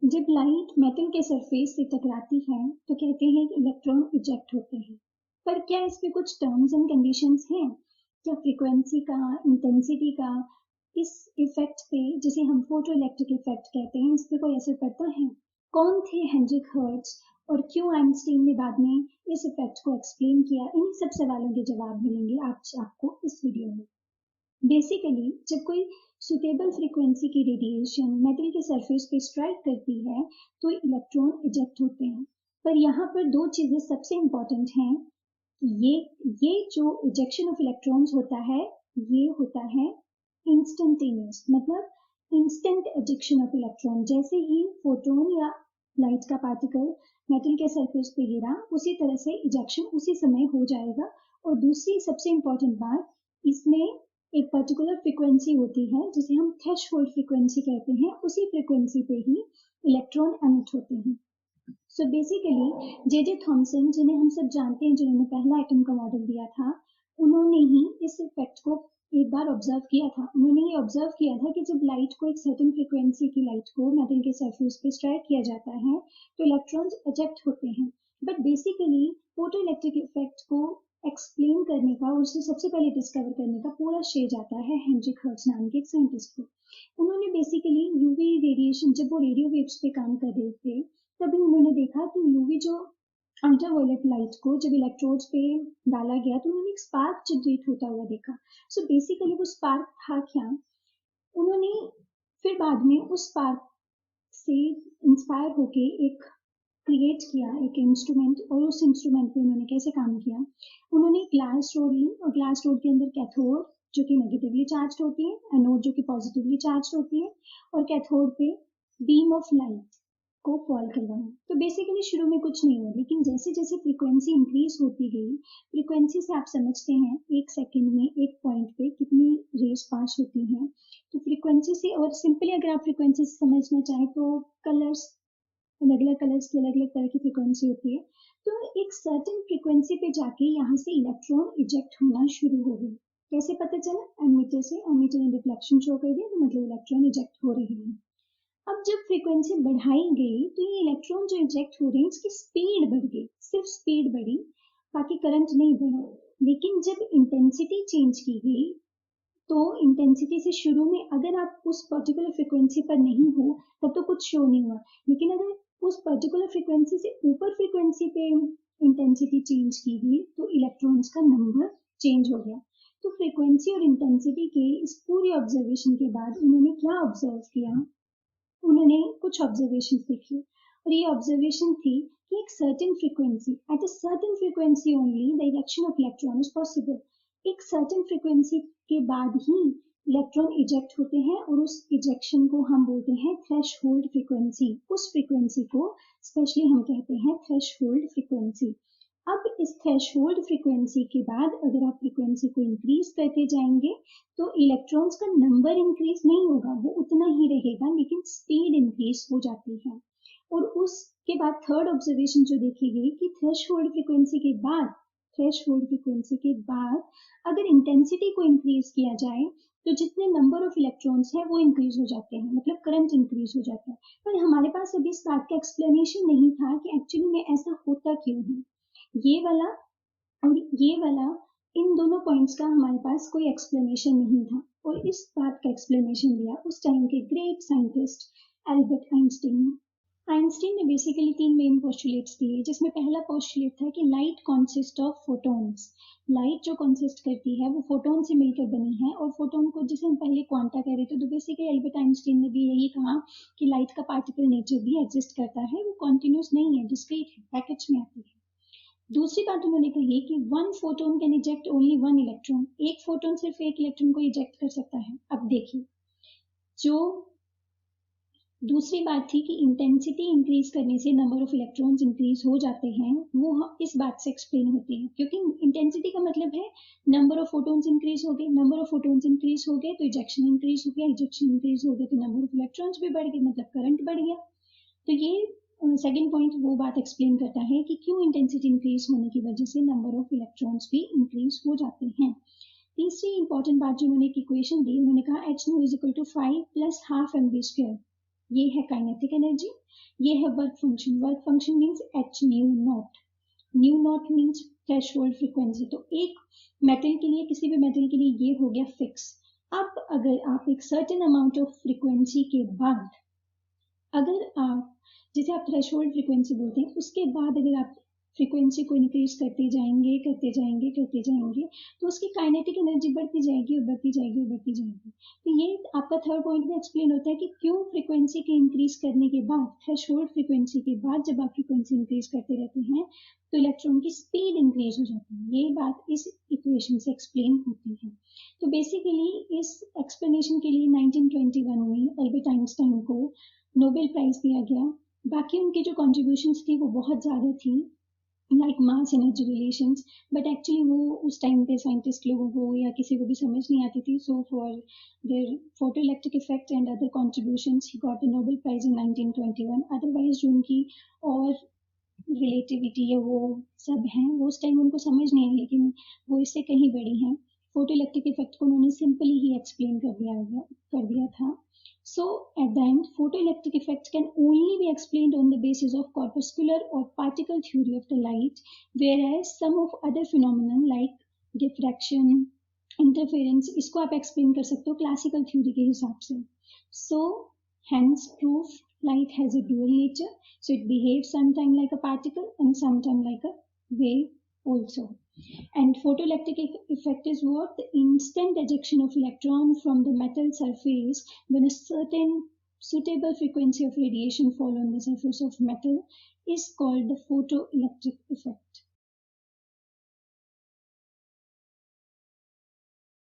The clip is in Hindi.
जब लाइट मेटल के सरफेस से टकराती है तो कहते हैं कि इलेक्ट्रॉन इजेक्ट होते हैं। पर क्या इस पे कुछ टर्म्स एंड कंडीशंस हैं? क्या फ्रीक्वेंसी का, इंटेंसिटी का इस इफेक्ट पे, जिसे हम फोटो इलेक्ट्रिक इफेक्ट कहते हैं, इस पे कोई असर पड़ता है? कौन थे हेनरिक हर्ट्ज और क्यों आइंस्टीन ने बाद में इस इफेक्ट को एक्सप्लेन किया? इन सब सवालों के जवाब मिलेंगे आज आपको इस वीडियो में। बेसिकली जब कोई सुटेबल फ्रीक्वेंसी की रेडिएशन मेटल के सरफेस पे स्ट्राइक करती है तो इलेक्ट्रॉन इजेक्ट होते हैं। पर यहाँ पर दो चीजें सबसे इंपॉर्टेंट हैं। ये जो इजेक्शन ऑफ इलेक्ट्रॉन्स होता है ये होता है इंस्टेंटेनियस, मतलब इंस्टेंट इजेक्शन ऑफ इलेक्ट्रॉन। जैसे ही फोटोन या लाइट का पार्टिकल मेटल के सरफेस पे गिरा उसी तरह से इजेक्शन उसी समय हो जाएगा। और दूसरी सबसे इंपॉर्टेंट बात, इसमें एक पर्टिकुलर फ्रीक्वेंसी होती है जिसे हम थ्रेशहोल्ड फ्रीक्वेंसी कहते हैं, उसी फ्रीक्वेंसी पे ही इलेक्ट्रॉन एमिट होते हैं। सो बेसिकली जे थॉमसन, जिन्हें हम सब जानते हैं, जिन्होंने पहला एटम का मॉडल दिया था, उन्होंने ही इस इफेक्ट को एक बार ऑब्जर्व किया था। उन्होंने ये ऑब्जर्व किया था कि जब लाइट को, एक सर्टेन फ्रीक्वेंसी की लाइट को मेटल के सरफेस पे स्ट्राइक किया जाता है तो इलेक्ट्रॉन्स इजेक्ट होते हैं। But basically photo electric effect को एक्सप्लेन करने का और उसे सबसे पहले डिस्कवर करने का पूरा श्रेय जाता है हेनरिक हर्ट्ज नाम के एक साइंटिस्ट को। उन्होंने बेसिकली यूवी रेडिएशन, जब वो रेडियो वेव्स पे काम कर रहे थे, तभी उन्होंने देखा कि यूवी जो अल्ट्रावायलेट लाइट को जब इलेक्ट्रोड्स पे डाला गया तो उन्होंने एक स्पार्क जनरेट होता हुआ देखा। सो बेसिकली वो स्पार्क था क्या? उन्होंने फिर बाद में उस स्पार्क से इंस्पायर होके एक क्रिएट किया, एक इंस्ट्रूमेंट। और उस इंस्ट्रूमेंट पे उन्होंने कैसे काम किया? उन्होंने ग्लास रोड ली और ग्लास रोड के अंदर कैथोड जो कि नेगेटिवली चार्ज होती है, एनोड जो कि पॉजिटिवली चार्ज होती है, और कैथोड पे बीम ऑफ लाइट को फॉल करवाया। तो बेसिकली शुरू में कुछ नहीं हुआ, लेकिन जैसे जैसे फ्रीक्वेंसी इंक्रीज होती गई, फ्रीक्वेंसी से आप समझते हैं एक सेकेंड में एक पॉइंट पे कितनी रेज पास होती हैं, तो फ्रीक्वेंसी से, और सिंपली अगर आप फ्रीक्वेंसी से समझना चाहें तो कलर्स, अलग अलग कलर्स की अलग अलग तरह की फ्रीक्वेंसी होती है। तो एक सर्टेन फ्रीक्वेंसी पे जाके यहाँ से इलेक्ट्रॉन इजेक्ट होना शुरू हो गए। कैसे पता चला? एमीटर से। एमीटर ने रिफ्लेक्शन शो कर दिया, तो मतलब इलेक्ट्रॉन इजेक्ट हो रहे हैं। अब जब फ्रीक्वेंसी बढ़ाई गई तो ये इलेक्ट्रॉन जो इजेक्ट हो रहे हैं इसकी स्पीड बढ़ गई, सिर्फ स्पीड बढ़ी, बाकी करंट नहीं बढ़ा। लेकिन जब इंटेंसिटी चेंज की गई तो इंटेंसिटी से शुरू में अगर आप उस पर्टिकुलर फ्रीक्वेंसी पर नहीं हो तब तो कुछ शो नहीं हुआ, लेकिन अगर उस पर्टिकुलर फ्रीक्वेंसी से ऊपर फ्रीक्वेंसी पे इंटेंसिटी चेंज की गई तो इलेक्ट्रॉन्स का नंबर चेंज हो गया। तो फ्रीक्वेंसी और इंटेंसिटी के इस पूरी ऑब्जर्वेशन के बाद उन्होंने क्या ऑब्जर्व किया? उन्होंने कुछ ऑब्जर्वेशन देखी और ये ऑब्जर्वेशन थी कि एक certain frequency, at a certain frequency only the ejection of electron is possible. एक सर्टेन फ्रीक्वेंसी के बाद ही इलेक्ट्रॉन इजेक्ट होते हैं और उस इजेक्शन को हम बोलते हैं थ्रेशहोल्ड फ्रीक्वेंसी। उस फ्रीक्वेंसी को स्पेशली हम कहते हैं थ्रेशहोल्ड फ्रीक्वेंसी। अब इस थ्रेशहोल्ड फ्रीक्वेंसी के बाद अगर आप फ्रीक्वेंसी को इंक्रीज करते जाएंगे तो इलेक्ट्रॉन्स का नंबर इंक्रीज नहीं होगा, वो उतना ही रहेगा, लेकिन स्पीड इंक्रीज हो जाती है। और उसके बाद थर्ड ऑब्जर्वेशन जो देखी गई कि थ्रेशहोल्ड फ्रीक्वेंसी के बाद अगर इंटेंसिटी को इंक्रीज किया जाए तो जितने नंबर ऑफ इलेक्ट्रॉन्स हैं वो इंक्रीज हो जाते हैं, मतलब करंट इंक्रीज हो जाता है। पर हमारे पास अभी इस बात का एक्सप्लेनेशन नहीं था कि एक्चुअली में ऐसा होता क्यों है। ये वाला और ये वाला, इन दोनों पॉइंट्स का हमारे पास कोई एक्सप्लेनेशन नहीं था, और इस बात का एक्सप्लेनेशन दिया उस टाइम के ग्रेट साइंटिस्ट एल्बर्ट आइंस्टीन ने। आइंस्टीन ने बेसिकली 3 मेन पोस्टुलेट्स दिए, जिसमें पहला पोस्टुलेट था कि light consist of photons. Light जो कॉन्सिस्ट करती है वो फोटोन से मिलकर बनी है, और फोटोन को जिसे हम पहले क्वांटा कह रहे थे, तो बेसिकली एल्बर्ट आइंस्टीन ने भी यही कहा कि लाइट का पार्टिकल नेचर भी एग्जिस्ट करता है, वो कॉन्टिन्यूस नहीं है, डिस्क्रीट है, पैकेट्स में आती है। दूसरी बात उन्होंने कही कि one photon can eject only one electron, एक फोटोन सिर्फ एक इलेक्ट्रॉन को इजेक्ट कर सकता है। अब देखिए, जो दूसरी बात थी कि इंटेंसिटी इंक्रीज करने से नंबर ऑफ इलेक्ट्रॉन्स इंक्रीज हो जाते हैं, वो इस बात से एक्सप्लेन होती है, क्योंकि इंटेंसिटी का मतलब है नंबर ऑफ फोटोन्स इंक्रीज हो गए, नंबर ऑफ फोटोन्स इंक्रीज हो गए तो इजेक्शन इंक्रीज हो गया, इजेक्शन इंक्रीज हो गया तो नंबर ऑफ इलेक्ट्रॉन्स भी बढ़ गए, मतलब करंट बढ़ गया। तो ये सेकेंड पॉइंट वो बात एक्सप्लेन करता है कि क्यों इंटेंसिटी इंक्रीज होने की वजह से नंबर ऑफ इलेक्ट्रॉन्स भी इंक्रीज हो जाते हैं। तीसरी इंपॉर्टेंट बात जो उन्होंने एक इक्वेशन दी, उन्होंने कहा h nu is equal to 5 plus half mv square. ये है काइनेटिक एनर्जी, ये है work function. Work function means h nu naught, nu naught means threshold frequency. तो एक मेटल के लिए, किसी भी मेटल के लिए ये हो गया फिक्स। अब अगर आप एक सर्टेन अमाउंट ऑफ फ्रीक्वेंसी के बाद, अगर आप, जैसे आप थ्रेशोल्ड फ्रीक्वेंसी बोलते हैं, उसके बाद अगर आप फ्रीक्वेंसी को इंक्रीज करते जाएंगे करते जाएंगे करते जाएंगे, तो उसकी काइनेटिक एनर्जी बढ़ती जाएगी और बढ़ती जाएगी और बढ़ती जाएगी। तो ये आपका थर्ड पॉइंट में एक्सप्लेन होता है कि क्यों फ्रीक्वेंसी के इंक्रीज करने के बाद, थ्रेशोल्ड फ्रीक्वेंसी के बाद जब आप फ्रीक्वेंसी इंक्रीज करते रहते हैं तो इलेक्ट्रॉन की स्पीड इंक्रीज हो जाती है। ये बात इस इक्वेशन से एक्सप्लेन होती है। तो बेसिकली इस एक्सप्लेनेशन के लिए 1921 में एल्बर्ट आइंस्टाइन को नोबेल प्राइज दिया गया। बाकी उनकी जो कॉन्ट्रीब्यूशंस थी वो बहुत ज़्यादा थी, like mass energy relations, but actually वो उस टाइम पे साइंटिस्ट लोगों को या किसी को भी समझ नहीं आती थी। So for their photoelectric effect and other contributions he got the Nobel prize in 1921। Otherwise जो उनकी और रिलेटिविटी है वो सब हैं, वो उस टाइम उनको समझ नहीं आई, लेकिन वो इससे कहीं बड़ी हैं। फोटोइलेक्ट्रिक इफेक्ट को उन्होंने सिंपली ही एक्सप्लेन कर दिया था। So at the end, photoelectric effects can only be explained on the basis of corpuscular or particle theory of the light, whereas some of other phenomena like diffraction, interference, इसको आप explain कर सकते हो classical theory के हिसाब से। So hence proof light has a dual nature, so it behaves sometime like a particle and sometime like a wave also. And photoelectric effect is what? The instant ejection of electron from the metal surface when a certain suitable frequency of radiation fall on the surface of metal is called the photoelectric effect.